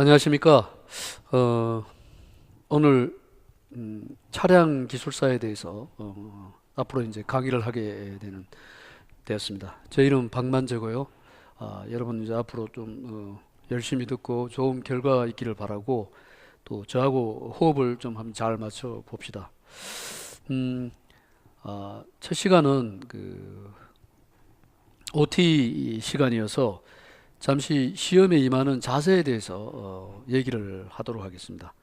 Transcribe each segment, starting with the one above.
안녕하십니까. 오늘 차량 기술사에 대해서 앞으로 이제 강의를 하게 되었습니다. 제 이름 박만재고요. 여러분 이제 앞으로 좀 열심히 듣고 좋은 결과 있기를 바라고, 또 저하고 호흡을 좀 한번 잘 맞춰 봅시다. 첫 시간은 OT 시간이어서 잠시 시험에 임하는 자세에 대해서 얘기를 하도록 하겠습니다.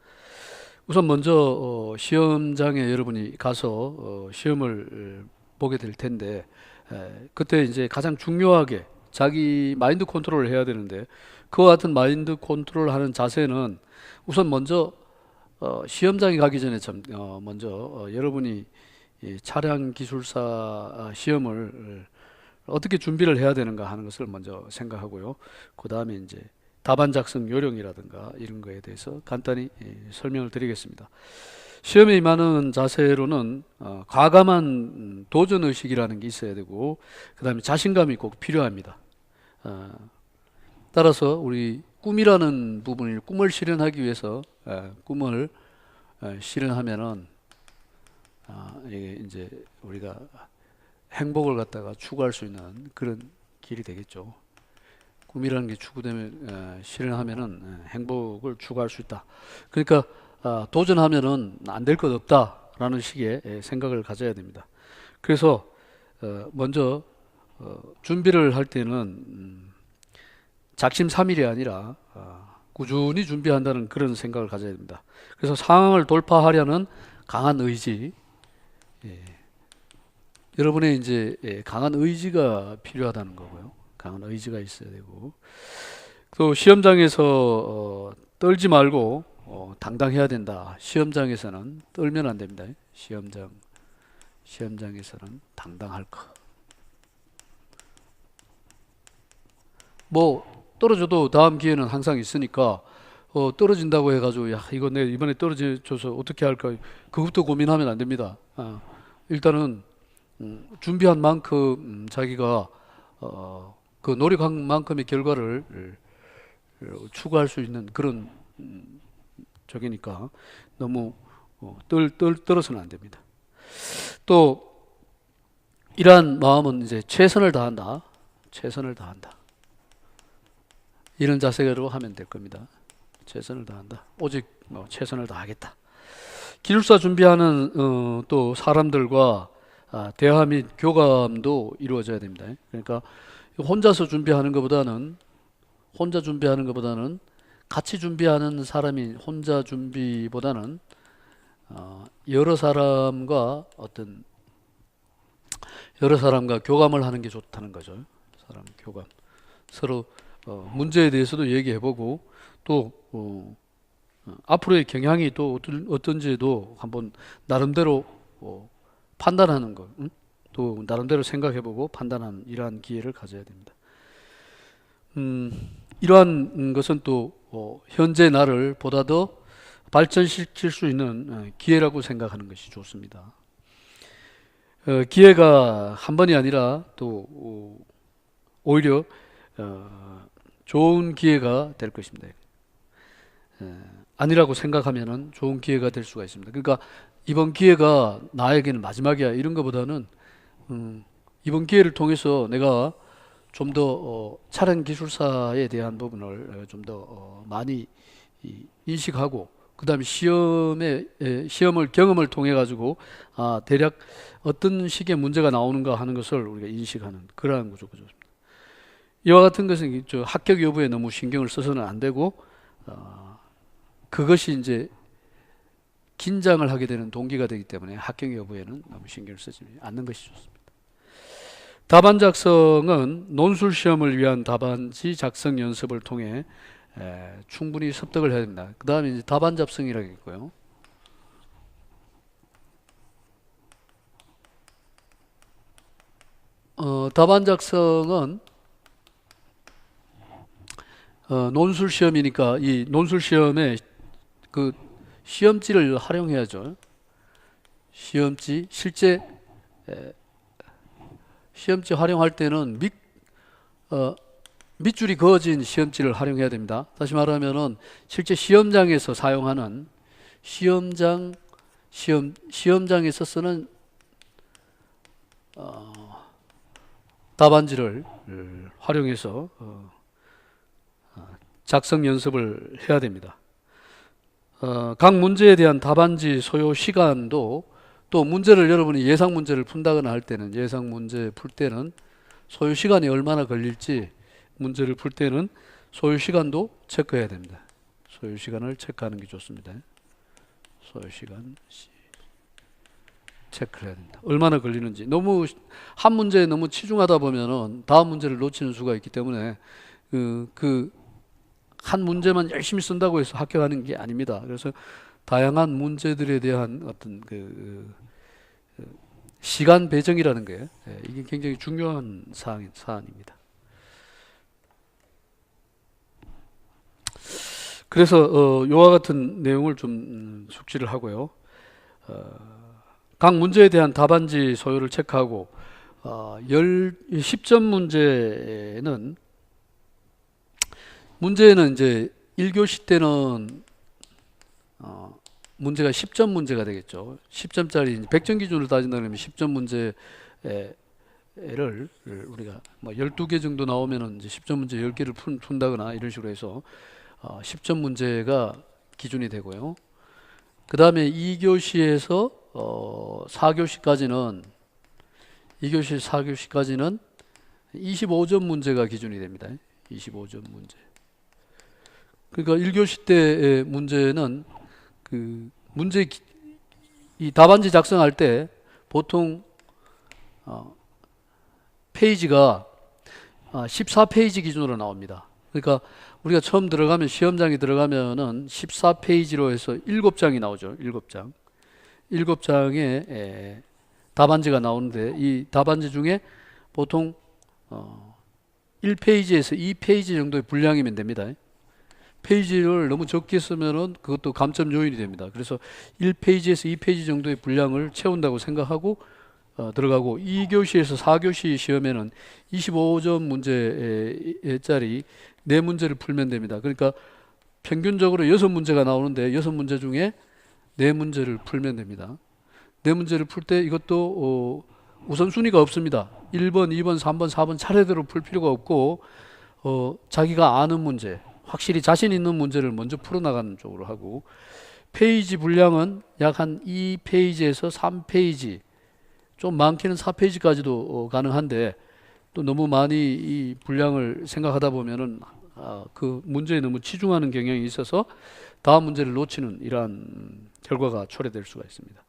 우선 먼저 시험장에 여러분이 가서 시험을 보게 될 텐데, 그때 이제 가장 중요하게 자기 마인드 컨트롤을 해야 되는데, 그와 같은 마인드 컨트롤 하는 자세는 우선 먼저 시험장에 가기 전에 먼저 여러분이 이 차량 기술사 시험을 어떻게 준비를 해야 되는가 하는 것을 먼저 생각하고요. 그 다음에 이제 답안 작성 요령이라든가 이런 거에 대해서 간단히 설명을 드리겠습니다. 시험에 임하는 자세로는 과감한 도전 의식이라는 게 있어야 되고, 그 다음에 자신감이 꼭 필요합니다. 따라서 우리 꿈이라는 부분을, 꿈을 실현하기 위해서 꿈을 실현하면은 이게 이제 우리가 행복을 갖다가 추구할 수 있는 그런 길이 되겠죠. 꿈이라는 게 추구되면, 실현하면은 행복을 추구할 수 있다. 그러니까 도전하면은 안 될 것 없다라는 식의 생각을 가져야 됩니다. 그래서 먼저 준비를 할 때는 작심삼일이 아니라 꾸준히 준비한다는 그런 생각을 가져야 됩니다. 그래서 상황을 돌파하려는 강한 의지, 여러분의 이제 강한 의지가 필요하다는 거고요. 강한 의지가 있어야 되고, 또 시험장에서 떨지 말고 당당해야 된다. 시험장에서는 떨면 안 됩니다. 시험장에서는 당당할 거. 뭐 떨어져도 다음 기회는 항상 있으니까, 떨어진다고 해가지고 야 이거 내 이번에 떨어져서 어떻게 할까, 그것부터 고민하면 안 됩니다. 일단은 준비한 만큼 자기가 그 노력한 만큼의 결과를 추구할 수 있는 그런 적이니까 너무 떨어서는 안 됩니다. 또 이러한 마음은 이제 최선을 다한다. 최선을 다한다. 이런 자세로 하면 될 겁니다. 최선을 다한다. 오직 최선을 다하겠다. 기술사 준비하는 또 사람들과 대화 및 교감도 이루어져야 됩니다. 그러니까 혼자 준비하는 것보다는 같이 준비하는 사람이, 혼자 준비보다는 여러 사람과 교감을 하는 게 좋다는 거죠. 사람 교감. 서로 문제에 대해서도 얘기해보고, 또 앞으로의 경향이 또 어떤지도 한번 나름대로 판단하는 것, 또 나름대로 생각해보고 판단하는 이러한 기회를 가져야 됩니다. 이러한 것은 또 현재 나를 보다 더 발전시킬 수 있는 기회라고 생각하는 것이 좋습니다. 기회가 한 번이 아니라 또 오히려 좋은 기회가 될 것입니다. 아니라고 생각하면은 좋은 기회가 될 수가 있습니다. 그러니까 이번 기회가 나에게는 마지막이야 이런 것보다는 이번 기회를 통해서 내가 좀 더 차량 기술사에 대한 부분을 좀 더 많이 인식하고, 그 다음에 시험을 경험을 통해 가지고 대략 어떤 식의 문제가 나오는가 하는 것을 우리가 인식하는 그러한 구조가 좋습니다. 이와 같은 것은 합격 여부에 너무 신경을 써서는 안 되고, 그것이 이제 긴장을 하게 되는 동기가 되기 때문에 합격 여부에는 너무 신경을 쓰지 않는 것이 좋습니다. 답안 작성은 논술 시험을 위한 답안지 작성 연습을 통해 충분히 습득을 해야 됩니다. 그 다음에 이제 답안 작성이라고 있고요. 답안 작성은 논술 시험이니까 이 논술 시험에 그 시험지를 활용해야죠. 시험지, 실제 시험지 활용할 때는 밑줄이 그어진 시험지를 활용해야 됩니다. 다시 말하면은 실제 시험장에서 사용하는 시험장에서 쓰는 답안지를 활용해서 작성 연습을 해야 됩니다. 각 문제에 대한 답안지 소요 시간도, 또 문제를 여러분이 예상 문제를 푼다거나 할 때는, 예상 문제 풀 때는 소요 시간이 얼마나 걸릴지, 문제를 풀 때는 소요 시간도 체크해야 됩니다. 소요 시간을 체크하는 게 좋습니다. 소요 시간 체크를 해야 됩니다. 얼마나 걸리는지. 너무 한 문제에 너무 치중하다 보면은 다음 문제를 놓치는 수가 있기 때문에 한 문제만 열심히 쓴다고 해서 합격하는 게 아닙니다. 그래서 다양한 문제들에 대한 어떤 시간 배정이라는 게, 이게 굉장히 중요한 사안입니다. 그래서 이와 같은 내용을 좀 숙지를 하고요. 각 문제에 대한 답안지 소요를 체크하고 10점 문제는 이제 1교시 때는 문제가 10점 문제가 되겠죠. 10점짜리 100점 기준으로 따진다면 10점 문제를 우리가 뭐 12개 정도 나오면은 이제 10점 문제 10개를 푼다거나 이런 식으로 해서 10점 문제가 기준이 되고요. 그 다음에 2교시에서 4교시까지는 25점 문제가 기준이 됩니다. 25점 문제. 그러니까 1교시 때의 문제는 이 답안지 작성할 때 보통 페이지가 14페이지 기준으로 나옵니다. 그러니까 우리가 처음 시험장에 들어가면은 14페이지로 해서 7장이 나오죠. 7장. 7장의 답안지가 나오는데, 이 답안지 중에 보통 1페이지에서 2페이지 정도의 분량이면 됩니다. 페이지를 너무 적게 쓰면은 그것도 감점 요인이 됩니다. 그래서 1페이지에서 2페이지 정도의 분량을 채운다고 생각하고 들어가고, 2교시에서 4교시 시험에는 25점 문제짜리 4문제를 풀면 됩니다. 그러니까 평균적으로 6문제가 나오는데 6문제 중에 4문제를 풀면 됩니다. 4문제를 풀 때 이것도 우선순위가 없습니다. 1번, 2번, 3번, 4번 차례대로 풀 필요가 없고, 자기가 아는 문제, 확실히 자신 있는 문제를 먼저 풀어나가는 쪽으로 하고, 페이지 분량은 약 한 2페이지에서 3페이지, 좀 많게는 4페이지까지도 가능한데, 또 너무 많이 이 분량을 생각하다 보면은 그 문제에 너무 치중하는 경향이 있어서 다음 문제를 놓치는 이러한 결과가 초래될 수가 있습니다.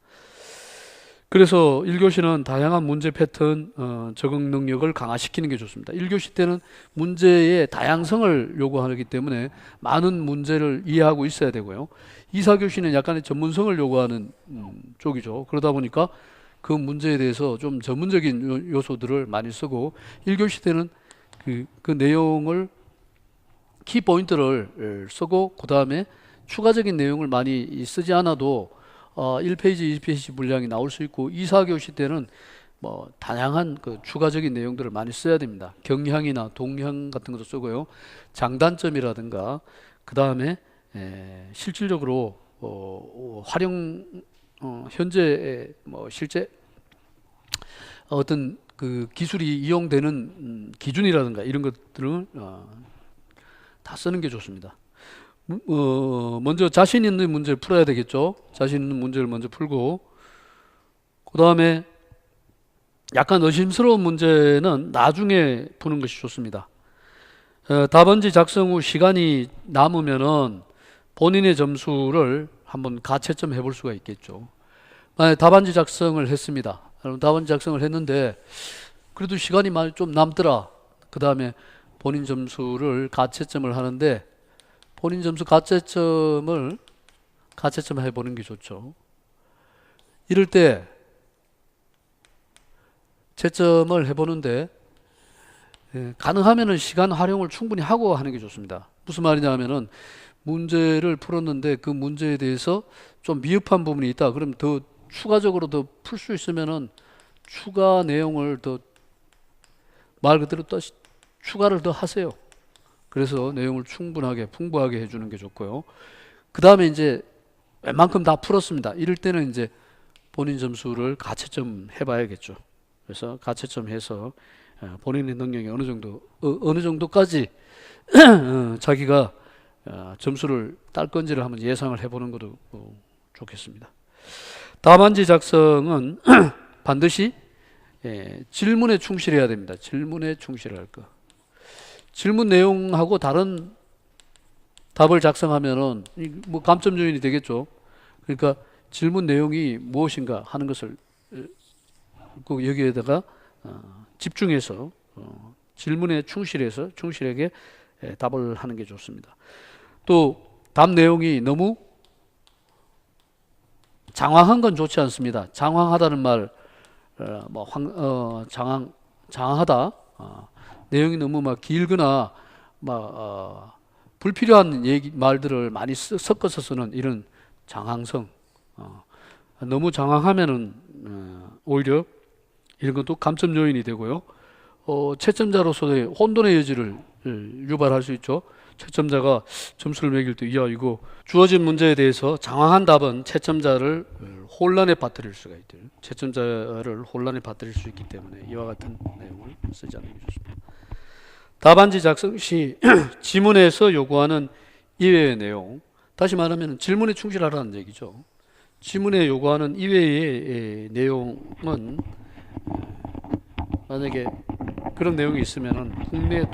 그래서 1교시는 다양한 문제 패턴, 적응 능력을 강화시키는 게 좋습니다. 1교시 때는 문제의 다양성을 요구하기 때문에 많은 문제를 이해하고 있어야 되고요. 2, 4교시는 약간의 전문성을 요구하는 쪽이죠. 그러다 보니까 그 문제에 대해서 좀 전문적인 요소들을 많이 쓰고, 1교시 때는 그 내용을 키포인트를 쓰고, 그 다음에 추가적인 내용을 많이 쓰지 않아도 1페이지, 2페이지 분량이 나올 수 있고, 2, 4교시 때는 뭐 다양한 추가적인 내용들을 많이 써야 됩니다. 경향이나 동향 같은 것도 쓰고요. 장단점이라든가, 그 다음에 실질적으로 현재 실제 어떤 기술이 이용되는 기준이라든가 이런 것들을 다 쓰는 게 좋습니다. 먼저 자신 있는 문제를 풀어야 되겠죠. 자신 있는 문제를 먼저 풀고, 그 다음에 약간 의심스러운 문제는 나중에 푸는 것이 좋습니다. 답안지 작성 후 시간이 남으면은 본인의 점수를 한번 가채점 해볼 수가 있겠죠. 만약에 답안지 작성을 했습니다. 답안지 작성을 했는데 그래도 시간이 많이 좀 남더라. 그 다음에 본인 점수를 가채점을 하는데, 본인 점수 가채점 해보는 게 좋죠. 이럴 때 채점을 해보는데 가능하면은 시간 활용을 충분히 하고 하는 게 좋습니다. 무슨 말이냐 하면은, 문제를 풀었는데 그 문제에 대해서 좀 미흡한 부분이 있다. 그럼 더 추가적으로 더 풀 수 있으면은 추가 내용을 더 말 그대로 또 추가를 더 하세요. 그래서 내용을 충분하게 풍부하게 해주는 게 좋고요. 그 다음에 이제 웬만큼 다 풀었습니다. 이럴 때는 이제 본인 점수를 가채점 해봐야겠죠. 그래서 가채점 해서 본인의 능력이 어느 정도까지 자기가 점수를 딸 건지를 한번 예상을 해보는 것도 좋겠습니다. 답안지 작성은 반드시 질문에 충실해야 됩니다. 질문에 충실할 거. 질문 내용하고 다른 답을 작성하면은 뭐 감점 요인이 되겠죠. 그러니까 질문 내용이 무엇인가 하는 것을 꼭 여기에다가 집중해서 질문에 충실하게 답을 하는 게 좋습니다. 또 답 내용이 너무 장황한 건 좋지 않습니다. 장황하다는 말, 장황하다. 내용이 너무 막 길거나 불필요한 말들을 많이 섞어서 쓰는 이런 장황성. 너무 장황하면은 오히려 이런 것도 감점 요인이 되고요. 채점자로서의 혼돈의 여지를 유발할 수 있죠. 채점자가 점수를 매길 때, 야, 이거 주어진 문제에 대해서 장황한 답은 채점자를 혼란에 빠뜨릴 수가 있죠. 채점자를 혼란에 빠뜨릴 수 있기 때문에 이와 같은 내용을 쓰지 않는 게 좋습니다. 답안지 작성 시 지문에서 요구하는 이외의 내용, 다시 말하면 질문에 충실하라는 얘기죠. 지문에 요구하는 이외의 내용은 만약에 그런 내용이 있으면은 국내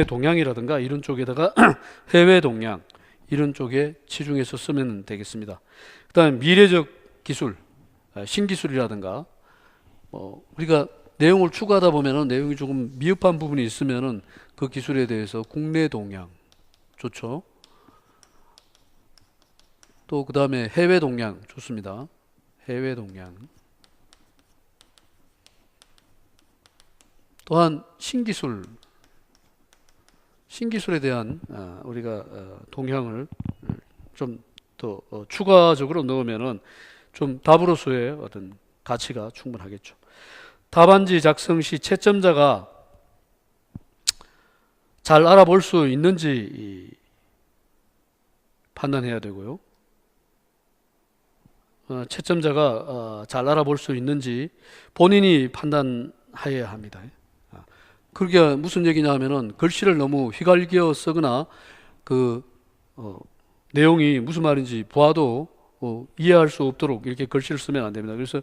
동향이라든가 이런 쪽에다가 해외 동향 이런 쪽에 치중해서 쓰면 되겠습니다. 그다음에 미래적 기술, 신기술이라든가 우리가 내용을 추구하다 보면은 내용이 조금 미흡한 부분이 있으면은 그 기술에 대해서 국내 동향 좋죠. 또 그 다음에 해외 동향 좋습니다. 해외 동향. 또한 신기술에 대한 우리가 동향을 좀 더 추가적으로 넣으면은 좀 답으로서의 어떤 가치가 충분하겠죠. 답안지 작성 시 채점자가 잘 알아볼 수 있는지 판단해야 되고요. 채점자가 잘 알아볼 수 있는지 본인이 판단해야 합니다. 그게 무슨 얘기냐 하면은 글씨를 너무 휘갈겨 쓰거나 내용이 무슨 말인지 보아도 이해할 수 없도록 이렇게 글씨를 쓰면 안 됩니다. 그래서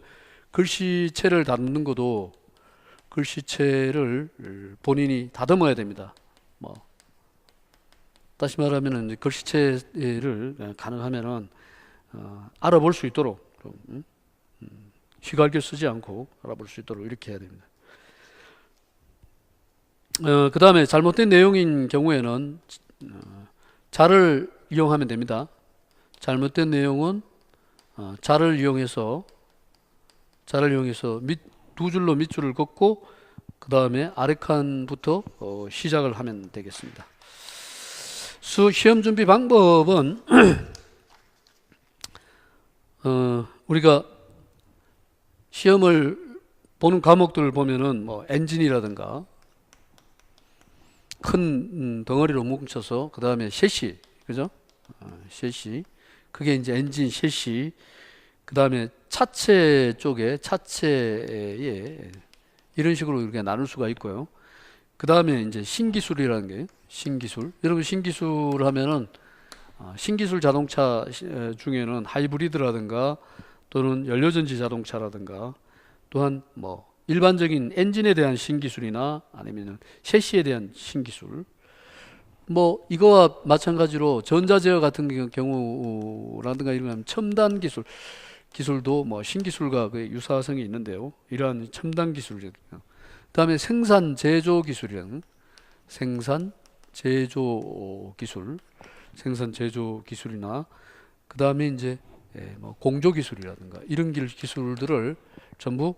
글씨체를 다듬는 것도 글씨체를 본인이 다듬어야 됩니다. 다시 말하면은 글씨체를 가능하면은 알아볼 수 있도록 좀, 휘갈겨 쓰지 않고 알아볼 수 있도록 이렇게 해야 됩니다. 그 다음에 잘못된 내용인 경우에는 자를 이용하면 됩니다. 잘못된 내용은 자를 이용해서 두 줄로 밑줄을 긋고 그 다음에 아래 칸부터 시작을 하면 되겠습니다. 시험 준비 방법은 우리가 시험을 보는 과목들을 보면은 엔진이라든가 큰 덩어리로 뭉쳐서 그 다음에 셰시, 그죠? 셰시, 그게 이제 엔진 셰시. 그 다음에 차체 차체에 이런 식으로 이렇게 나눌 수가 있고요. 그 다음에 이제 신기술이라는 게 신기술. 여러분 신기술 하면은 신기술 자동차 중에는 하이브리드라든가 또는 연료전지 자동차라든가 또한 일반적인 엔진에 대한 신기술이나 아니면 셰시에 대한 신기술. 이거와 마찬가지로 전자제어 같은 경우라든가 이런 첨단 기술도 신기술과 그 유사성이 있는데요. 이러한 첨단 기술. 그다음에 생산 제조 기술이라는 생산 제조 기술이나 그다음에 이제 공조 기술이라든가 이런 기술들을 전부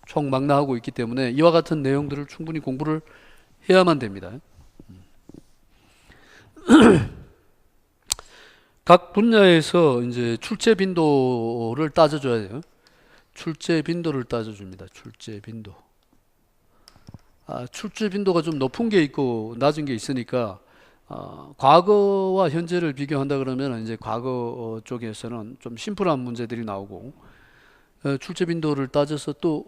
총망라하고 있기 때문에 이와 같은 내용들을 충분히 공부를 해야만 됩니다. 각 분야에서 이제 출제 빈도를 따져줘야 돼요. 출제 빈도를 따져줍니다. 출제 빈도. 출제 빈도가 좀 높은 게 있고 낮은 게 있으니까 과거와 현재를 비교한다 그러면 이제 과거 쪽에서는 좀 심플한 문제들이 나오고 출제 빈도를 따져서 또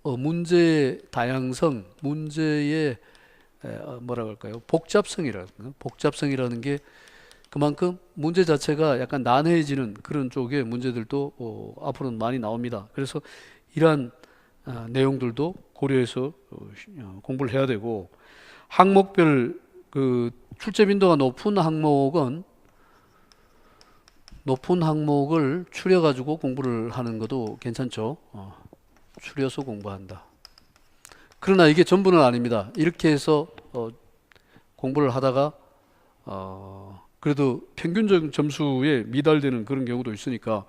문제의 다양성, 문제의 뭐라 그럴까요? 복잡성이라는 게 그만큼 문제 자체가 약간 난해해지는 그런 쪽의 문제들도 앞으로는 많이 나옵니다. 그래서 이러한 내용들도 고려해서 공부를 해야 되고, 항목별 그 출제 빈도가 높은 항목을 추려가지고 공부를 하는 것도 괜찮죠. 추려서 공부한다. 그러나 이게 전부는 아닙니다. 이렇게 해서 공부를 하다가 그래도 평균적 점수에 미달되는 그런 경우도 있으니까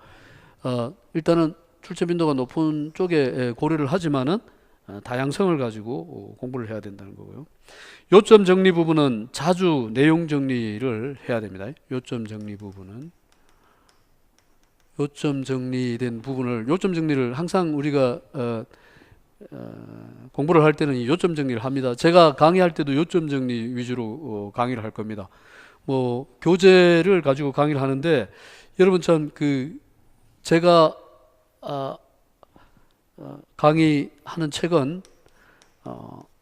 일단은 출제 빈도가 높은 쪽에 고려를 하지만은 다양성을 가지고 공부를 해야 된다는 거고요. 요점 정리 부분은 자주 내용 정리를 해야 됩니다. 요점 정리를 항상 우리가 공부를 할 때는 이 요점 정리를 합니다. 제가 강의할 때도 요점 정리 위주로 강의를 할 겁니다. 뭐 교재를 가지고 강의를 하는데 여러분 참 제가 강의하는 책은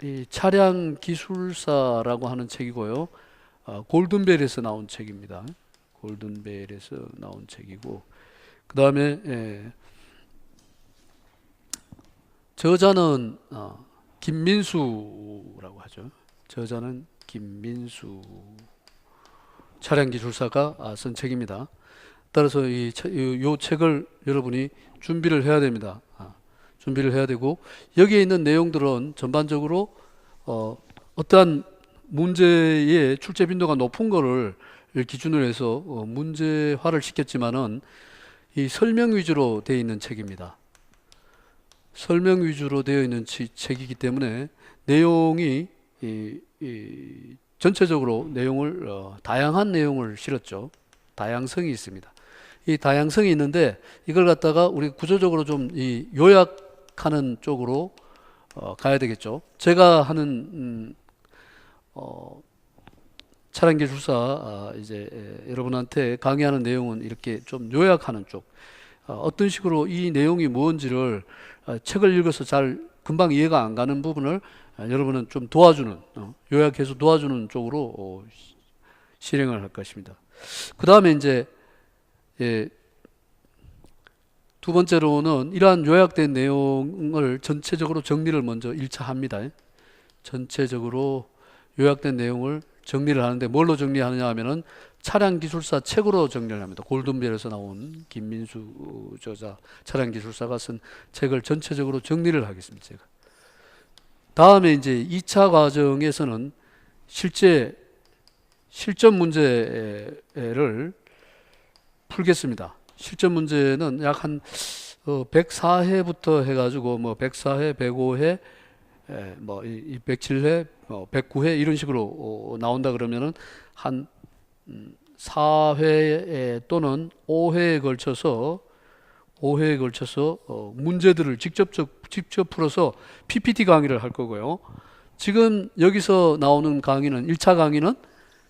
이 차량 기술사라고 하는 책이고요. 골든벨에서 나온 책입니다. 골든벨에서 나온 책이고, 그 다음에 저자는 김민수라고 하죠. 저자는 김민수 차량 기술사가 쓴 책입니다. 따라서 이 책을 여러분이 준비를 해야 됩니다. 준비를 해야 되고, 여기에 있는 내용들은 전반적으로 어떠한 문제의 출제 빈도가 높은 거를 기준으로 해서 문제화를 시켰지만은 이 설명 위주로 되어 있는 책입니다. 설명 위주로 되어 있는 책이기 때문에 내용이 전체적으로 내용을 다양한 내용을 실었죠. 다양성이 있습니다. 이 다양성이 있는데 이걸 갖다가 우리 구조적으로 좀 요약하는 쪽으로 가야 되겠죠. 제가 하는 차량 기술사 이제 여러분한테 강의하는 내용은 이렇게 좀 요약하는 쪽, 어떤 식으로 이 내용이 뭔지를 책을 읽어서 잘 금방 이해가 안 가는 부분을 여러분은 좀 도와주는, 요약해서 도와주는 쪽으로 실행을 할 것입니다. 그 다음에 이제 두 번째로는 이러한 요약된 내용을 전체적으로 정리를 먼저 1차 합니다. 전체적으로 요약된 내용을 정리를 하는데 뭘로 정리하느냐 하면은 차량 기술사 책으로 정리를 합니다. 골든벨에서 나온 김민수 저자 차량 기술사가 쓴 책을 전체적으로 정리를 하겠습니다. 제가. 다음에 이제 2차 과정에서는 실전 문제를 풀겠습니다. 실전 문제는 약 한 104회부터 해가지고 뭐 104회, 105회, 뭐 107회, 109회 이런 식으로 나온다 그러면은 한 4회 또는 5회에 걸쳐서 문제들을 직접 풀어서 PPT 강의를 할 거고요. 지금 여기서 나오는 강의는 1차 강의는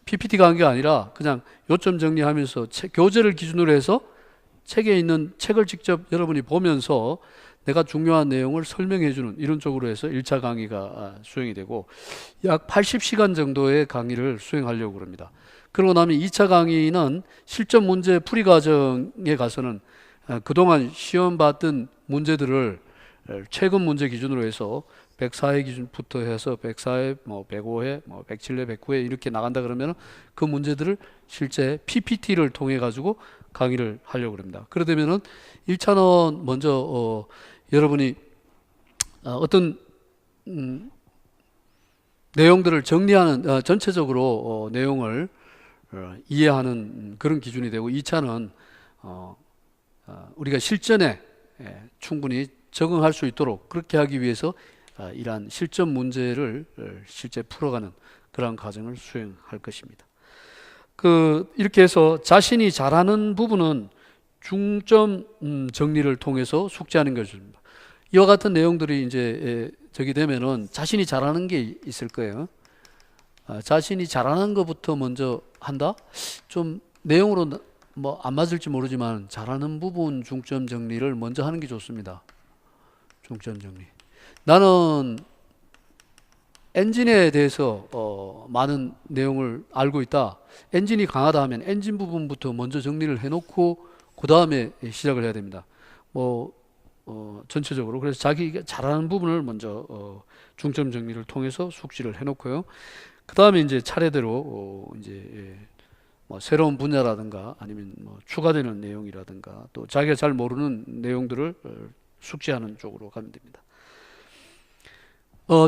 PPT 강의가 아니라 그냥 요점 정리하면서 교재를 기준으로 해서 책에 있는 책을 직접 여러분이 보면서 내가 중요한 내용을 설명해 주는 이런 쪽으로 해서 1차 강의가 수행이 되고 약 80시간 정도의 강의를 수행하려고 합니다. 그러고 나면 2차 강의는 실전 문제 풀이 과정에 가서는 그동안 시험 봤던 문제들을 최근 문제 기준으로 해서 104회 기준부터 해서 104회, 105회, 107회, 109회 이렇게 나간다 그러면 그 문제들을 실제 PPT를 통해 가지고 강의를 하려고 합니다. 그러려면은 1차는 먼저 여러분이 어떤 내용들을 정리하는 전체적으로 내용을 이해하는 그런 기준이 되고, 2차는 우리가 실전에 충분히 적응할 수 있도록 그렇게 하기 위해서 이러한 실전 문제를 실제 풀어가는 그런 과정을 수행할 것입니다. 이렇게 해서 자신이 잘하는 부분은 중점 정리를 통해서 숙지하는 것입니다. 이와 같은 내용들이 이제 적이 되면은 자신이 잘하는 게 있을 거예요. 자신이 잘하는 것부터 먼저 한다? 좀 내용으로 뭐 안 맞을지 모르지만 잘하는 부분 중점 정리를 먼저 하는 게 좋습니다. 중점 정리. 나는 엔진에 대해서 많은 내용을 알고 있다. 엔진이 강하다 하면 엔진 부분부터 먼저 정리를 해놓고 그 다음에 시작을 해야 됩니다. 뭐 전체적으로 그래서 자기가 잘하는 부분을 먼저 중점 정리를 통해서 숙지를 해놓고요. 그 다음에 이제 차례대로 이제 뭐 새로운 분야라든가 아니면 뭐 추가되는 내용이라든가 또 자기가 잘 모르는 내용들을 숙지하는 쪽으로 가면 됩니다.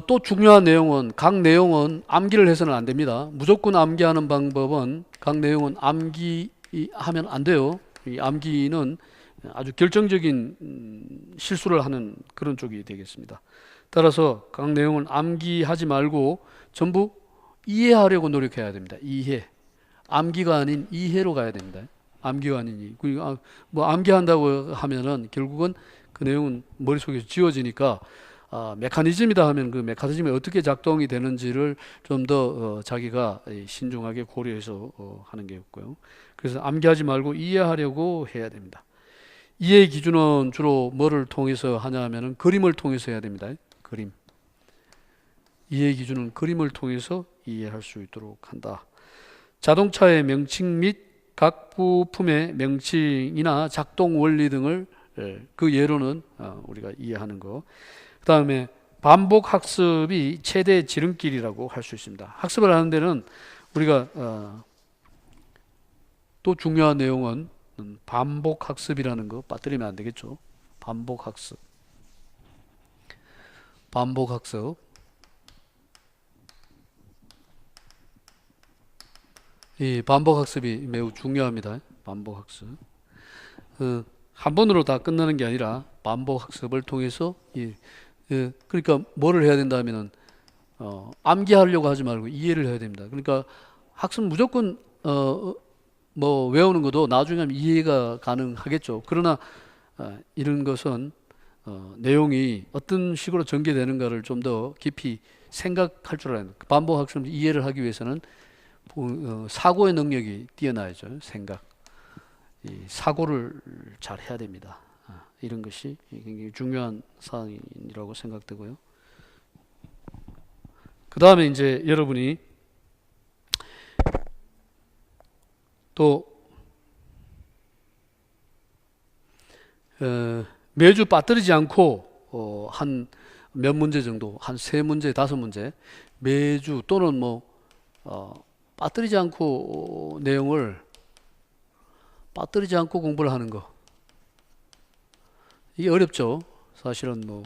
또 중요한 내용은 각 내용은 암기를 해서는 안 됩니다. 무조건 암기하는 방법은 각 내용은 암기하면 안 돼요. 이 암기는 아주 결정적인 실수를 하는 그런 쪽이 되겠습니다. 따라서 각 내용은 암기하지 말고 전부 이해하려고 노력해야 됩니다. 이해. 암기가 아닌 이해로 가야 됩니다. 암기가 아닌 이해. 뭐 암기한다고 하면은 결국은 그 내용은 머릿속에서 지워지니까 메커니즘이다 하면 그 메커니즘이 어떻게 작동이 되는지를 좀 더 자기가 신중하게 고려해서 하는 게 없고요. 그래서 암기하지 말고 이해하려고 해야 됩니다. 이해 기준은 주로 뭐를 통해서 하냐 하면은 그림을 통해서 해야 됩니다. 그림. 이해 기준은 그림을 통해서 이해할 수 있도록 한다. 자동차의 명칭 및 각 부품의 명칭이나 작동 원리 등을 그 예로는 우리가 이해하는 거. 그 다음에 반복 학습이 최대 지름길이라고 할 수 있습니다. 학습을 하는 데는 우리가 또 중요한 내용은 반복 학습이라는 거 빠뜨리면 안 되겠죠. 반복 학습. 반복 학습. 이 반복 학습이 매우 중요합니다. 반복 학습. 한 번으로 다 끝나는 게 아니라 반복 학습을 통해서 그러니까 뭐를 해야 된다 하면은 암기하려고 하지 말고 이해를 해야 됩니다. 그러니까 학습 무조건 뭐 외우는 것도 나중에 하면 이해가 가능하겠죠. 그러나 이런 것은 내용이 어떤 식으로 전개되는가를 좀 더 깊이 생각할 줄 알아야 됩니다. 반복 학습 이해를 하기 위해서는 사고의 능력이 뛰어나야죠. 생각. 이 사고를 잘 해야 됩니다. 이런 것이 굉장히 중요한 사항이라고 생각되고요. 그 다음에 이제 여러분이 또 매주 빠뜨리지 않고 한 몇 문제 정도, 한 3문제, 5문제 매주 또는 뭐 빠뜨리지 않고 내용을 빠뜨리지 않고 공부를 하는 거 이게 어렵죠. 사실은 뭐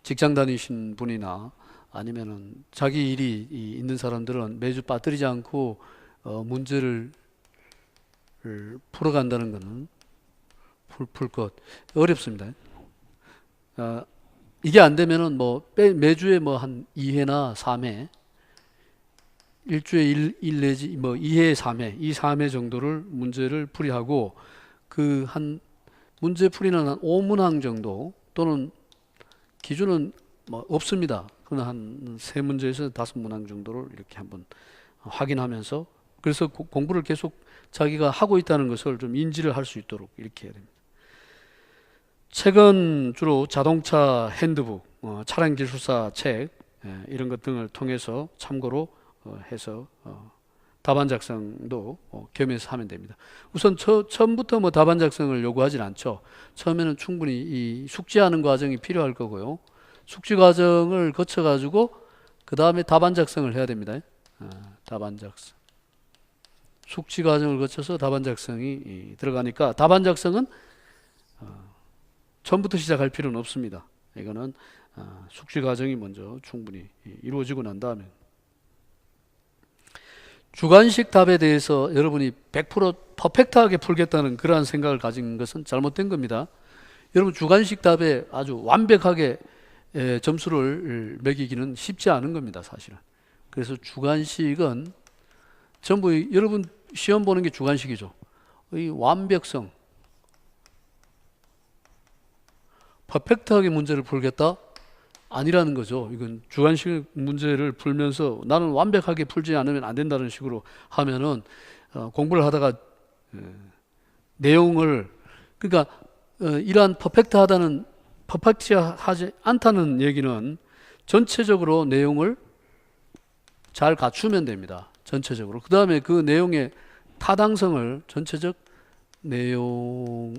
직장 다니신 분이나 아니면은 자기 일이 있는 사람들은 매주 빠뜨리지 않고 문제를 풀어간다는 것은 풀 것 어렵습니다. 이게 안 되면은 뭐 매주에 뭐 한 2회나 3회 일주에 1 내지 뭐 2회 3회 이 3회 정도를 문제를 풀이하고 그 한 문제 풀이는 한 5문항 정도 또는 기준은 뭐 없습니다. 그러나 한 3문제에서 5문항 정도를 이렇게 한번 확인하면서 그래서 공부를 계속 자기가 하고 있다는 것을 좀 인지를 할 수 있도록 이렇게 해야 됩니다. 책은 주로 자동차 핸드북, 차량 기술사 책 이런 것 등을 통해서 참고로 해서 답안 작성도 겸해서 하면 됩니다. 우선 처음부터 뭐 답안 작성을 요구하진 않죠. 처음에는 충분히 이 숙지하는 과정이 필요할 거고요. 숙지 과정을 거쳐 가지고 그 다음에 답안 작성을 해야 됩니다. 답안 작성. 숙지 과정을 거쳐서 답안 작성이 들어가니까 답안 작성은 처음부터 시작할 필요는 없습니다. 이거는 숙지 과정이 먼저 충분히 이루어지고 난 다음에 주관식 답에 대해서 여러분이 100% 퍼펙트하게 풀겠다는 그러한 생각을 가진 것은 잘못된 겁니다. 여러분 주관식 답에 아주 완벽하게 점수를 매기기는 쉽지 않은 겁니다. 사실은. 그래서 주관식은 전부 여러분 시험 보는 게 주관식이죠. 이 완벽성 퍼펙트하게 문제를 풀겠다? 아니라는 거죠. 이건 주관식 문제를 풀면서 나는 완벽하게 풀지 않으면 안 된다는 식으로 하면은 공부를 하다가 내용을, 그러니까 이러한 퍼펙트하지 않다는 얘기는 전체적으로 내용을 잘 갖추면 됩니다. 전체적으로. 그 다음에 그 내용의 타당성을, 전체적 내용이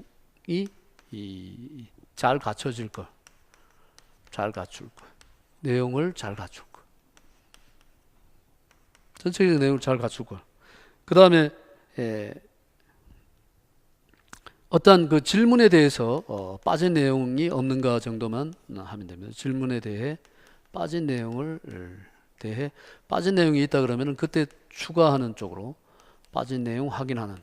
잘 갖춰질 걸. 잘 갖출 것. 내용을 잘 갖출 것. 전체적인 내용을 잘 갖출 것. 그 다음에 어떤 그 질문에 대해서 빠진 내용이 없는가 정도만 하면 됩니다. 질문에 대해 빠진 내용을 대해 빠진 내용이 있다 그러면은 그때 추가하는 쪽으로 빠진 내용 확인하는.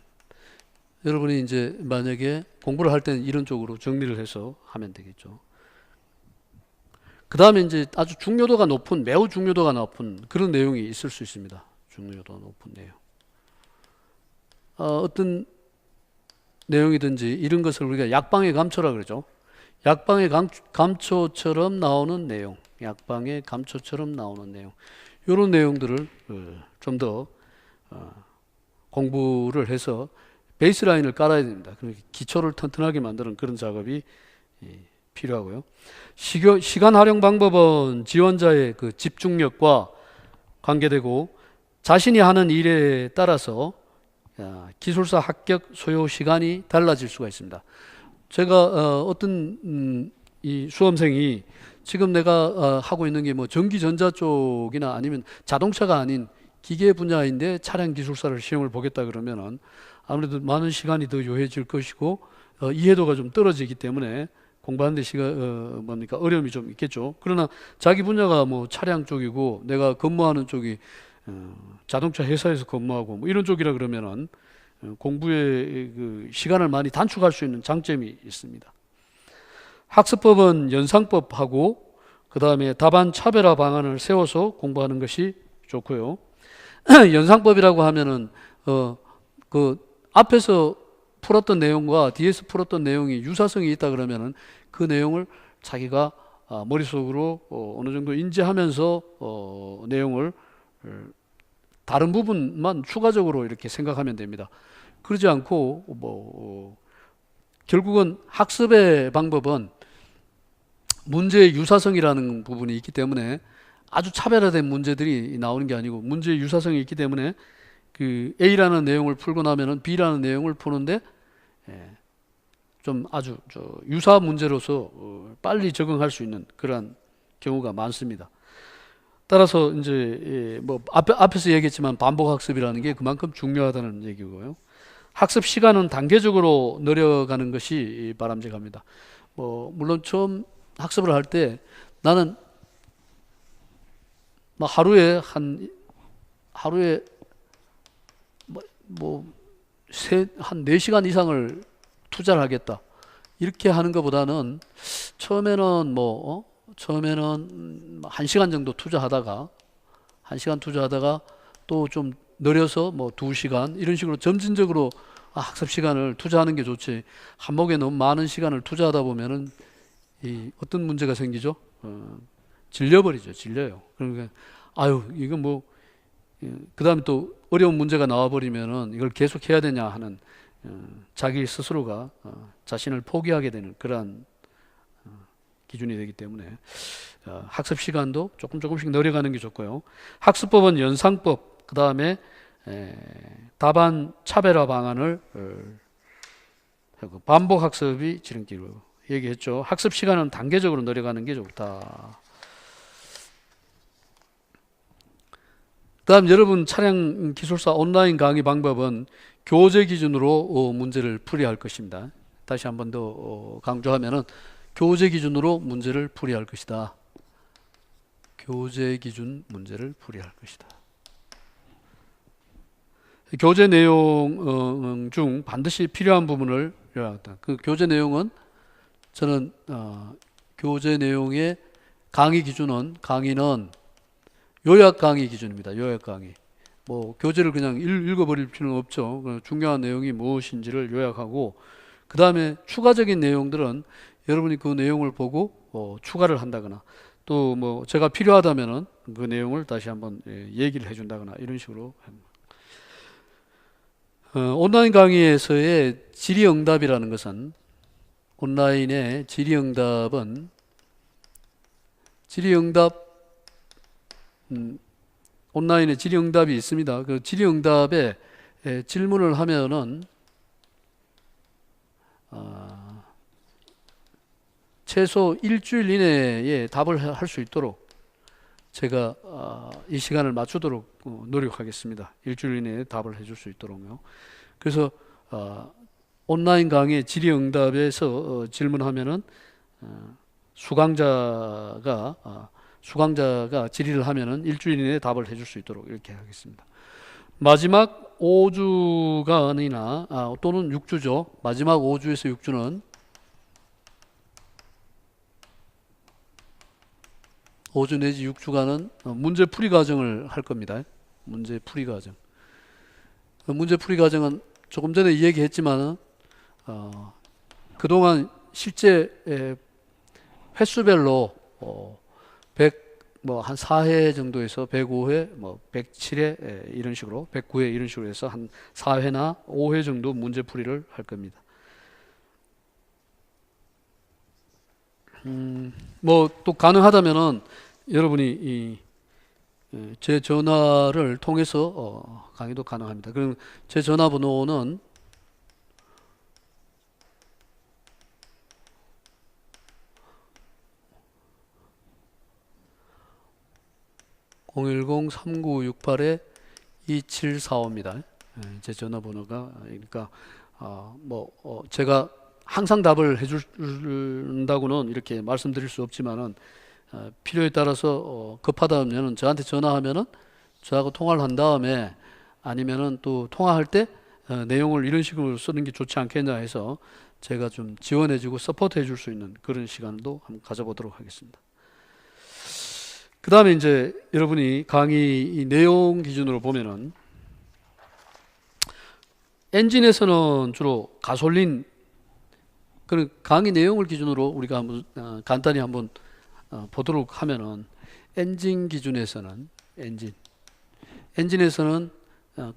여러분이 이제 만약에 공부를 할 때는 이런 쪽으로 정리를 해서 하면 되겠죠. 그 다음에 이제 아주 중요도가 높은, 매우 중요도가 높은 그런 내용이 있을 수 있습니다. 중요도가 높은 내용. 어떤 내용이든지 이런 것을 우리가 약방의 감초라 그러죠. 약방의 감초처럼 나오는 내용. 약방의 감초처럼 나오는 내용. 이런 내용들을 좀 더 공부를 해서 베이스라인을 깔아야 됩니다. 기초를 튼튼하게 만드는 그런 작업이 필요하고요. 시간 활용 방법은 지원자의 그 집중력과 관계되고 자신이 하는 일에 따라서 기술사 합격 소요 시간이 달라질 수가 있습니다. 제가 어떤 이 수험생이 지금 내가 하고 있는 게 뭐 전기전자 쪽이나 아니면 자동차가 아닌 기계 분야인데 차량 기술사를 시험을 보겠다 그러면은 아무래도 많은 시간이 더 요해질 것이고 이해도가 좀 떨어지기 때문에 공부하는데 어려움이 좀 있겠죠. 그러나 자기 분야가 뭐 차량 쪽이고 내가 근무하는 쪽이 자동차 회사에서 근무하고 뭐 이런 쪽이라 그러면은 공부의 그 시간을 많이 단축할 수 있는 장점이 있습니다. 학습법은 연상법하고 그 다음에 답안 차별화 방안을 세워서 공부하는 것이 좋고요. 연상법이라고 하면은 그 앞에서 풀었던 내용과 뒤에서 풀었던 내용이 유사성이 있다 그러면은 그 내용을 자기가 머릿속으로 어느 정도 인지하면서 내용을 다른 부분만 추가적으로 이렇게 생각하면 됩니다. 그러지 않고 결국은 학습의 방법은 문제의 유사성이라는 부분이 있기 때문에 아주 차별화된 문제들이 나오는 게 아니고 문제의 유사성이 있기 때문에 그 A라는 내용을 풀고 나면은 B라는 내용을 푸는데 좀 아주 유사 문제로서 빨리 적응할 수 있는 그런 경우가 많습니다. 따라서 이제 뭐 앞에서 얘기했지만 반복 학습이라는 게 그만큼 중요하다는 얘기고요. 학습 시간은 단계적으로 늘려가는 것이 바람직합니다. 물론 처음 학습을 할 때 나는 뭐 하루에 한 4시간 이상을 투자를 하겠다. 이렇게 하는 것보다는 처음에는 1시간 정도 투자하다가 또 좀 늘려서 2시간 이런 식으로 점진적으로 학습 시간을 투자하는 게 좋지. 한목에 너무 많은 시간을 투자하다 보면은 어떤 문제가 생기죠? 질려요. 그러니까 이건 그 다음에 또 어려운 문제가 나와버리면은 이걸 계속 해야 되냐 하는 자기 스스로가 자신을 포기하게 되는 그러한 기준이 되기 때문에 학습 시간도 조금씩 늘려가는 게 좋고요. 학습법은 연상법, 그 다음에 답안 차별화 방안을 하고 반복 학습이 지름길로 얘기했죠. 학습 시간은 단계적으로 늘려가는 게 좋다. 다음 여러분 차량 기술사 온라인 강의 방법은 교재 기준으로 문제를 풀이할 것입니다. 다시 한 번 더 강조하면은 교재 기준으로 문제를 풀이할 것이다. 교재 기준 문제를 풀이할 것이다. 교재 내용 중 반드시 필요한 부분을 요약한다. 그 교재 내용은 저는 교재 내용의 강의는 요약 강의 기준입니다. 요약 강의. 교재를 그냥 읽어버릴 필요는 없죠. 중요한 내용이 무엇인지를 요약하고 그 다음에 추가적인 내용들은 여러분이 그 내용을 보고 추가를 한다거나 또 뭐 제가 필요하다면은 그 내용을 다시 한번 얘기를 해준다거나 이런 식으로 합니다. 온라인 강의에서의 질의응답이라는 것은 온라인의 질의응답은 온라인에 질의응답이 있습니다. 그 질의응답에 질문을 하면은 최소 일주일 이내에 답을 할 수 있도록 제가 이 시간을 맞추도록 노력하겠습니다. 일주일 이내에 답을 해줄 수 있도록요. 그래서 온라인 강의 질의응답에서 질문하면은 수강자가 질의를 하면은 일주일 이내에 답을 해줄 수 있도록 이렇게 하겠습니다. 마지막 5주간이나 또는 6주죠. 마지막 5주에서 6주는 5주 내지 6주간은 문제 풀이 과정을 할 겁니다. 문제 풀이 과정. 문제 풀이 과정은 조금 전에 얘기했지만은 그동안 실제 횟수별로 100한 4회 정도에서 105회, 107회 이런 식으로 109회 이런 식으로 해서 한 4회나 5회 정도 문제 풀이를 할 겁니다. 또 가능하다면은 여러분이 제 전화를 통해서 강의도 가능합니다. 그럼 제 전화번호는 010-3968-2745입니다. 제 전화번호가 그러니까 제가 항상 답을 해준다고는 이렇게 말씀드릴 수 없지만은 필요에 따라서 급하다면은 저한테 전화하면은 저하고 통화를 한 다음에 아니면은 또 통화할 때 내용을 이런 식으로 쓰는 게 좋지 않겠냐 해서 제가 좀 지원해주고 서포트해줄 수 있는 그런 시간도 한번 가져보도록 하겠습니다. 그 다음에 이제 여러분이 강의 이 내용 기준으로 보면은 엔진에서는 주로 가솔린 그런 강의 내용을 기준으로 우리가 한번 간단히 한번 보도록 하면은 엔진 기준에서는 엔진에서는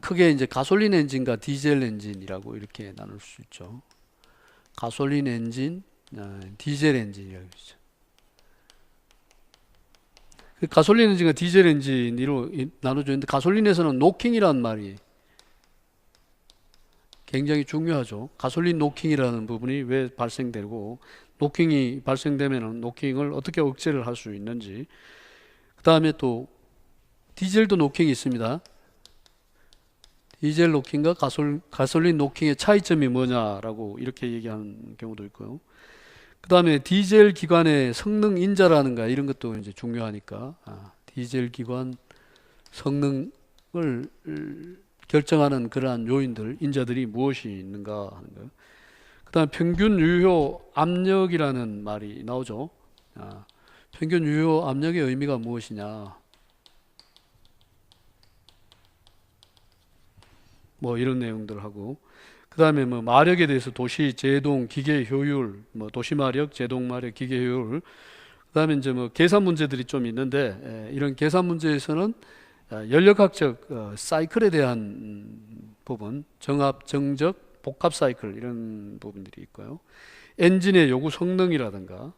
크게 이제 가솔린 엔진과 디젤 엔진이라고 이렇게 나눌 수 있죠. 가솔린 엔진, 디젤 엔진이라고 있죠. 그 가솔린 엔진과 디젤 엔진으로 나눠져 있는데 가솔린에서는 노킹이라는 말이 굉장히 중요하죠. 가솔린 노킹이라는 부분이 왜 발생되고 노킹이 발생되면은 노킹을 어떻게 억제를 할 수 있는지 그 다음에 또 디젤도 노킹이 있습니다. 디젤 노킹과 가솔린 노킹의 차이점이 뭐냐라고 이렇게 얘기하는 경우도 있고요. 그 다음에 디젤 기관의 성능 인자라는가 이런 것도 이제 중요하니까 디젤 기관 성능을 결정하는 그러한 요인들, 인자들이 무엇이 있는가 하는 거예요. 그 다음에 평균 유효 압력이라는 말이 나오죠. 평균 유효 압력의 의미가 무엇이냐. 이런 내용들 하고 그 다음에 마력에 대해서 도시 제동 기계 효율 도시 마력 제동 마력 기계 효율 그 다음에 이제 계산 문제들이 좀 있는데 이런 계산 문제에서는 연력학적 사이클에 대한 부분 정합 정적 복합 사이클 이런 부분들이 있고요. 엔진의 요구 성능이라든가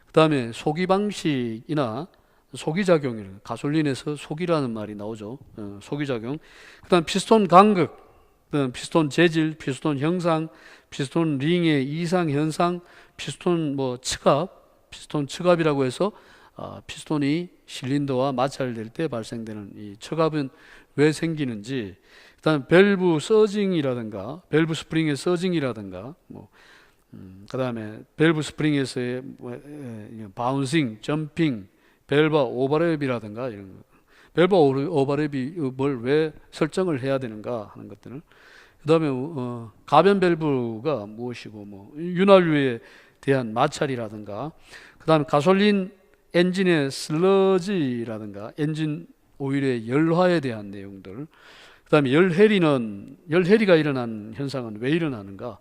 그 다음에 소기 방식이나 소기작용 가솔린에서 소기라는 말이 나오죠. 소기작용 그 다음 피스톤 간극 피스톤 재질, 피스톤 형상, 피스톤 링의 이상 현상, 피스톤 피스톤 측압이라고 해서 피스톤이 실린더와 마찰될 때 발생되는 이 측압은 왜 생기는지, 그다음 밸브 서징이라든가 밸브 스프링의 서징이라든가 그다음에 밸브 스프링에서의 바운싱, 점핑, 밸브 오버랩이라든가 이런 거. 밸브 오버랩이 뭘 왜 설정을 해야 되는가 하는 것들을 그 다음에 가변 밸브가 무엇이고 윤활유에 대한 마찰이라든가 그 다음에 가솔린 엔진의 슬러지라든가 엔진 오일의 열화에 대한 내용들 그 다음에 열해리가 일어난 현상은 왜 일어나는가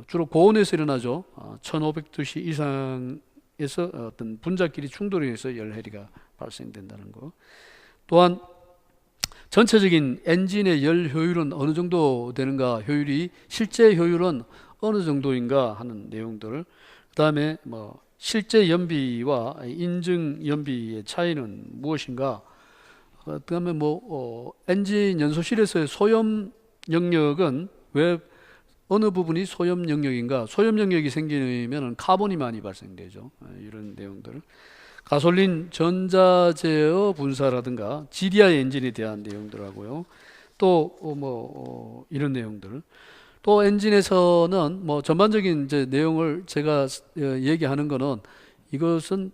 주로 고온에서 일어나죠. 1500도씨 이상에서 어떤 분자끼리 충돌에 의해서 열해리가 발생된다는 거. 또한 전체적인 엔진의 열 효율은 어느 정도 되는가, 효율이 실제 효율은 어느 정도인가 하는 내용들. 그다음에 뭐 실제 연비와 인증 연비의 차이는 무엇인가. 그다음에 엔진 연소실에서의 소염 영역은 왜 어느 부분이 소염 영역인가? 소염 영역이 생기면 카본이 많이 발생되죠. 이런 내용들. 가솔린 전자제어 분사라든가 GDI 엔진에 대한 내용들하고요. 또 이런 내용들. 또 엔진에서는 전반적인 이제 내용을 제가 얘기하는 거는 이것은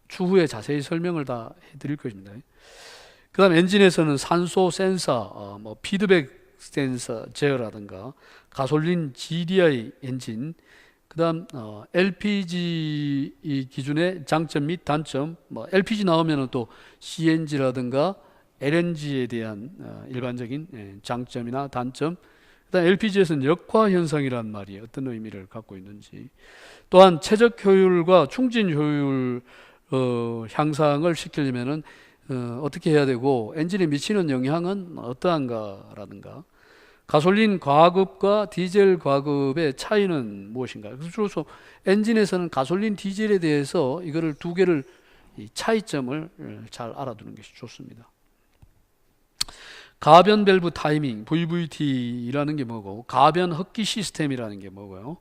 추후에 자세히 설명을 다 해드릴 것입니다. 그다음 엔진에서는 산소 센서, 피드백 센서 제어라든가 가솔린 GDI 엔진, 그다음 LPG 기준의 장점 및 단점, LPG 나오면은 또 CNG라든가 LNG에 대한 일반적인 장점이나 단점. 그다음 LPG에서는 역화 현상이란 말이 어떤 의미를 갖고 있는지, 또한 최적 효율과 충진 효율 향상을 시키려면은 어떻게 해야 되고 엔진에 미치는 영향은 어떠한가라든가, 가솔린 과급과 디젤 과급의 차이는 무엇인가. 주로 엔진에서는 가솔린 디젤에 대해서 이거를 두 개를 차이점을 잘 알아두는 것이 좋습니다. 가변 밸브 타이밍 VVT라는 게 뭐고, 가변 흡기 시스템이라는 게 뭐고요.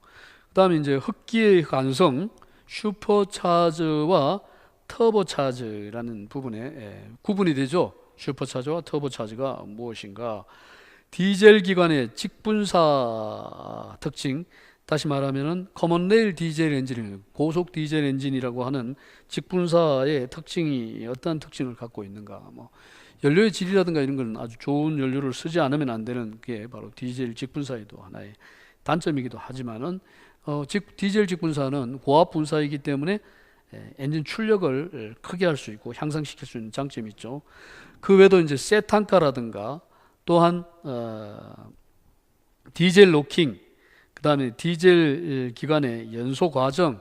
그다음에 이제 흡기의 관성 슈퍼차저와 터보차저라는 부분에 구분이 되죠. 슈퍼차저와 터보차저가 무엇인가. 디젤 기관의 직분사 특징, 다시 말하면은 커먼 레일 디젤 엔진, 고속 디젤 엔진이라고 하는 직분사의 특징이 어떠한 특징을 갖고 있는가. 연료의 질이라든가 이런 건 아주 좋은 연료를 쓰지 않으면 안 되는 게 바로 디젤 직분사에도 하나의 단점이기도 하지만은 디젤 직분사는 고압 분사이기 때문에 엔진 출력을 크게 할 수 있고 향상시킬 수 있는 장점이 있죠. 그 외에도 이제 세탄가라든가, 또한 디젤 로킹, 그 다음에 디젤 기관의 연소 과정,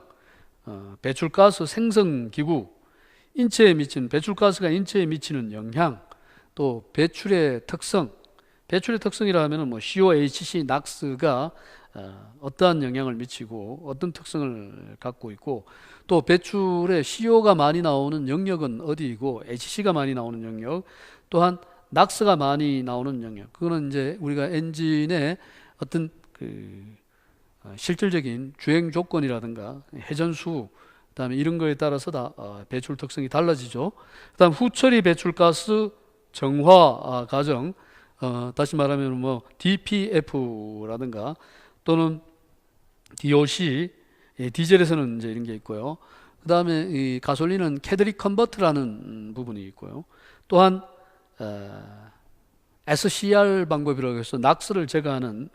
배출가스 생성 기구, 인체에 미치는 배출가스가 인체에 미치는 영향, 또 배출의 특성. 배출의 특성이라 하면은 COHC, 낙스가 어떠한 영향을 미치고 어떤 특성을 갖고 있고, 또 배출에 CO가 많이 나오는 영역은 어디이고 HC가 많이 나오는 영역, 또한 낙스가 많이 나오는 영역. 그거는 이제 우리가 엔진의 어떤 실질적인 주행 조건이라든가 회전수, 그다음에 이런 거에 따라서 다 배출 특성이 달라지죠. 그다음 후처리 배출가스 정화 과정, 다시 말하면 DPF라든가 또는 DOC, 디젤에서는 이제 이런 게 있고요. 그다음에 이 가솔린은 캐들릭 컨버터라는 부분이 있고요. 또한 SCR 방법이라고 해서 낙스를 제거하는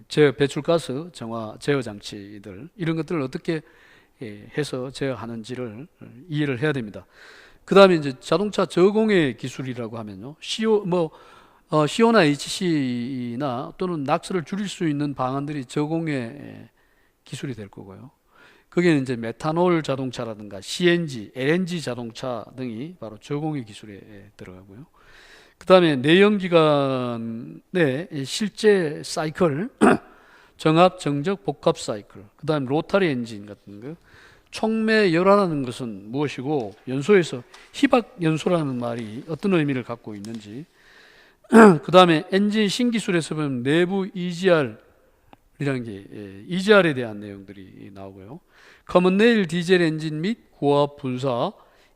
배출가스 정화 제어 장치들, 이런 것들을 어떻게 해서 제어하는지를 이해를 해야 됩니다. 그 다음에 이제 자동차 저공해 기술이라고 하면요, CO나 HC나 또는 낙스를 줄일 수 있는 방안들이 저공해 기술이 될 거고요. 거기에는 이제 메탄올 자동차라든가 CNG, LNG 자동차 등이 바로 저공해 기술에 들어가고요. 그 다음에 내연기관의 실제 사이클, 정합, 정적, 복합 사이클, 그 다음에 로타리 엔진 같은 거. 촉매열화라는 것은 무엇이고, 연소에서 희박 연소라는 말이 어떤 의미를 갖고 있는지, 그 다음에 엔진 신기술에서 보면 내부 EGR이라는 게 EGR에 대한 내용들이 나오고요. 커먼 레일 디젤 엔진 및 고압 분사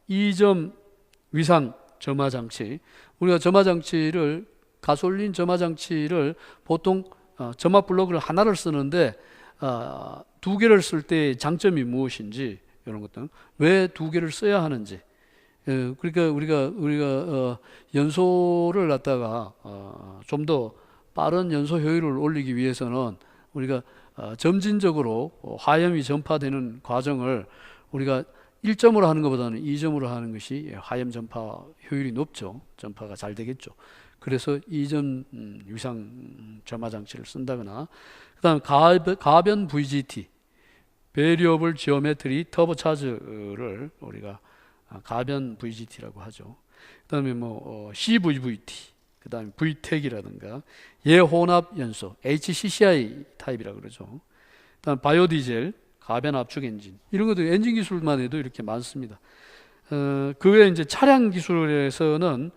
2점 위상 점화 장치. 우리가 점화 장치를, 가솔린 점화 장치를 보통 점화 플러그를 하나를 쓰는데 두 개를 쓸 때 장점이 무엇인지, 이런 것들, 왜 두 개를 써야 하는지. 그러니까 우리가 연소를 갖다가 좀 더 빠른 연소 효율을 올리기 위해서는 우리가 점진적으로 화염이 전파되는 과정을 우리가 1점으로 하는 것보다는 2점으로 하는 것이 화염 전파 효율이 높죠. 전파가 잘 되겠죠. 그래서 2점 위상 점화 장치를 쓴다거나, 그다음 가변 VGT, Variable Geometry Turbocharge를 우리가 가변 VGT라고 하죠. 그다음에 CVVT, 그다음에 VTEC이라든가 예혼합 연소 HCCI 타입이라고 그러죠. 그다음 바이오디젤, 가변 압축 엔진, 이런 것도 엔진 기술만 해도 이렇게 많습니다. 그 외에 이제 차량 기술에서는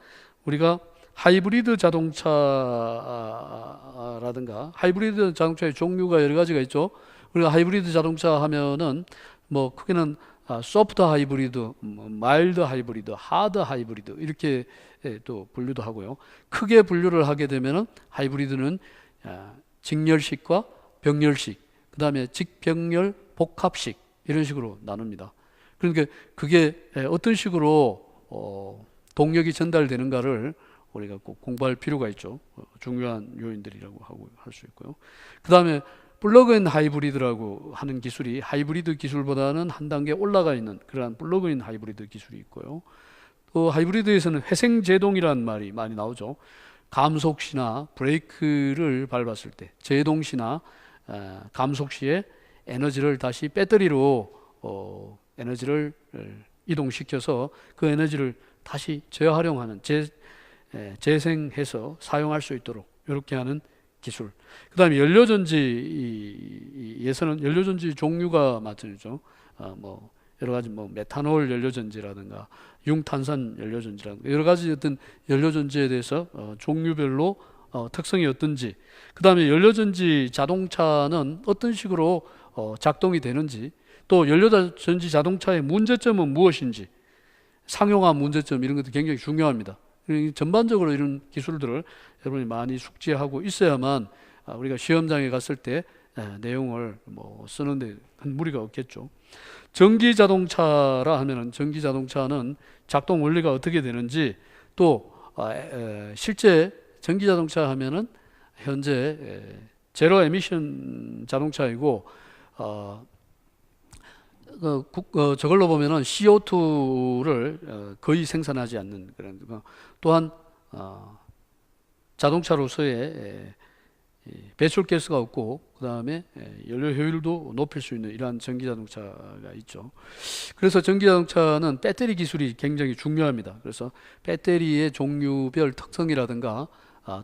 우리가 하이브리드 자동차라든가, 하이브리드 자동차의 종류가 여러 가지가 있죠. 우리가 하이브리드 자동차 하면은 크게는 소프트 하이브리드, 마일드 하이브리드, 하드 하이브리드 이렇게 또 분류도 하고요. 크게 분류를 하게 되면은 하이브리드는 직렬식과 병렬식, 그 다음에 직병렬 복합식, 이런 식으로 나눕니다. 그러니까 그게 어떤 식으로 동력이 전달되는가를 우리가 꼭 공부할 필요가 있죠. 중요한 요인들이라고 하고 할 수 있고요. 그 다음에 플러그인 하이브리드라고 하는 기술이 하이브리드 기술보다는 한 단계 올라가 있는 그러한 플러그인 하이브리드 기술이 있고요. 또 하이브리드에서는 회생제동이라는 말이 많이 나오죠. 감속시나 브레이크를 밟았을 때, 제동시나 감속 시에 에너지를 다시 배터리로 에너지를 이동시켜서 그 에너지를 다시 재활용하는, 재생해서 사용할 수 있도록 이렇게 하는 기술. 그 다음에 연료전지에서는 연료전지 종류가 마찬가지죠. 여러 가지 메탄올 연료전지라든가 융탄산 연료전지라든가 여러 가지 어떤 연료전지에 대해서 종류별로 특성이 어떤지, 그 다음에 연료전지 자동차는 어떤 식으로 작동이 되는지, 또 연료전지 자동차의 문제점은 무엇인지, 상용화 문제점, 이런 것도 굉장히 중요합니다. 전반적으로 이런 기술들을 여러분이 많이 숙지하고 있어야만 우리가 시험장에 갔을 때 내용을 쓰는데 큰 무리가 없겠죠. 전기 자동차라 하면은, 전기 자동차는 작동 원리가 어떻게 되는지, 또 실제 전기 자동차 하면은 현재 제로 에미션 자동차이고, 저걸로 보면은 CO2를 거의 생산하지 않는 그런, 또한 자동차로서의 배출가스가 없고, 그 다음에 연료 효율도 높일 수 있는 이러한 전기 자동차가 있죠. 그래서 전기 자동차는 배터리 기술이 굉장히 중요합니다. 그래서 배터리의 종류별 특성이라든가,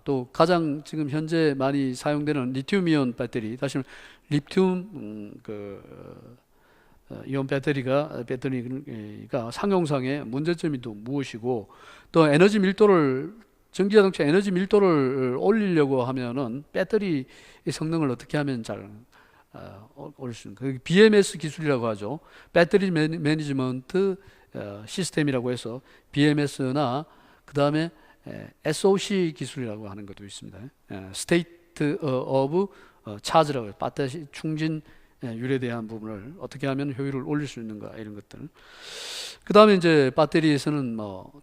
또 가장 지금 현재 많이 사용되는 리튬이온 배터리, 다시 말해 리튬 이온 배터리가 상용상의 문제점이 또 무엇이고, 또 에너지 밀도를, 전기자동차 에너지 밀도를 올리려고 하면은 배터리 성능을 어떻게 하면 잘 올릴 수 있는가? BMS 기술이라고 하죠. 배터리 매니지먼트 시스템이라고 해서 BMS나 그 다음에 SOC 기술이라고 하는 것도 있습니다. 스테이트 오브 차지라고 해요. 배터리 충진 율에 대한 부분을 어떻게 하면 효율을 올릴 수 있는가, 이런 것들. 그 다음에 이제 배터리에서는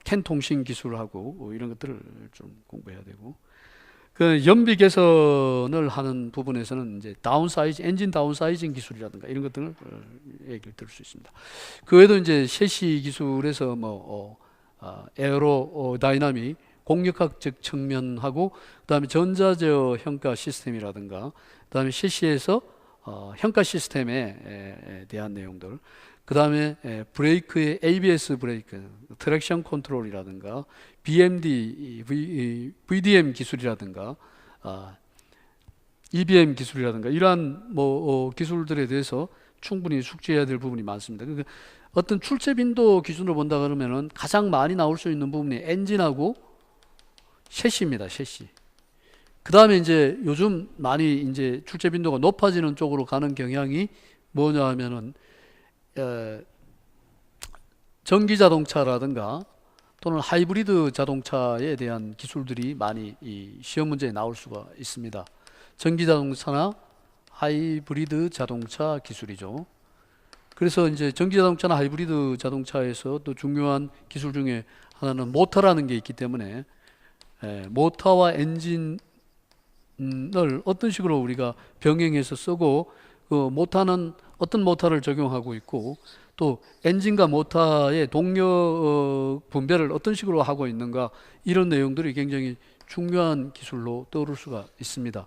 캔 통신 기술하고 이런 것들을 좀 공부해야 되고, 그 연비 개선을 하는 부분에서는 이제 엔진 다운사이징 기술이라든가 이런 것들을 얘기를 들을 수 있습니다. 그 외에도 이제 셰시 기술에서 에어로 다이나믹 공력학적 측면하고, 그 다음에 전자제어 평가 시스템이라든가, 그 다음에 셰시에서 평가 시스템에 대한 내용들, 그 다음에 브레이크의 ABS 브레이크, 트랙션 컨트롤이라든가 BMD, VDM 기술이라든가 EBM 기술이라든가 이러한 기술들에 대해서 충분히 숙지해야 될 부분이 많습니다. 그러니까 어떤 출제 빈도 기준으로 본다 그러면은 가장 많이 나올 수 있는 부분이 엔진하고 셰시입니다. 셰시. 그 다음에 이제 요즘 많이 이제 출제 빈도가 높아지는 쪽으로 가는 경향이 뭐냐 하면은 전기 자동차라든가 또는 하이브리드 자동차에 대한 기술들이 많이 이 시험 문제에 나올 수가 있습니다. 전기 자동차나 하이브리드 자동차 기술이죠. 그래서 이제 전기 자동차나 하이브리드 자동차에서 또 중요한 기술 중에 하나는 모터라는 게 있기 때문에 모터와 엔진을 어떤 식으로 우리가 병행해서 쓰고, 그 모터는 어떤 모터를 적용하고 있고, 또 엔진과 모터의 동력 분배를 어떤 식으로 하고 있는가, 이런 내용들이 굉장히 중요한 기술로 떠오를 수가 있습니다.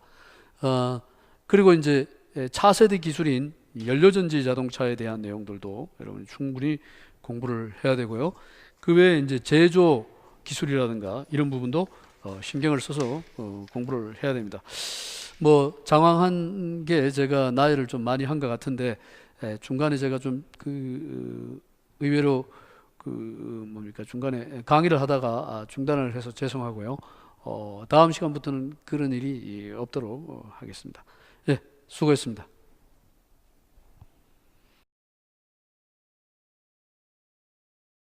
그리고 이제 차세대 기술인 연료전지 자동차에 대한 내용들도 여러분이 충분히 공부를 해야 되고요. 그 외에 이제 제조 기술이라든가 이런 부분도 신경을 써서 공부를 해야 됩니다. 뭐 장황한 게 제가 나이를 좀 많이 한 것 같은데 중간에 제가 좀 의외로 뭡니까 중간에 강의를 하다가 중단을 해서 죄송하고요. 다음 시간부터는 그런 일이 없도록 하겠습니다. 예, 수고했습니다.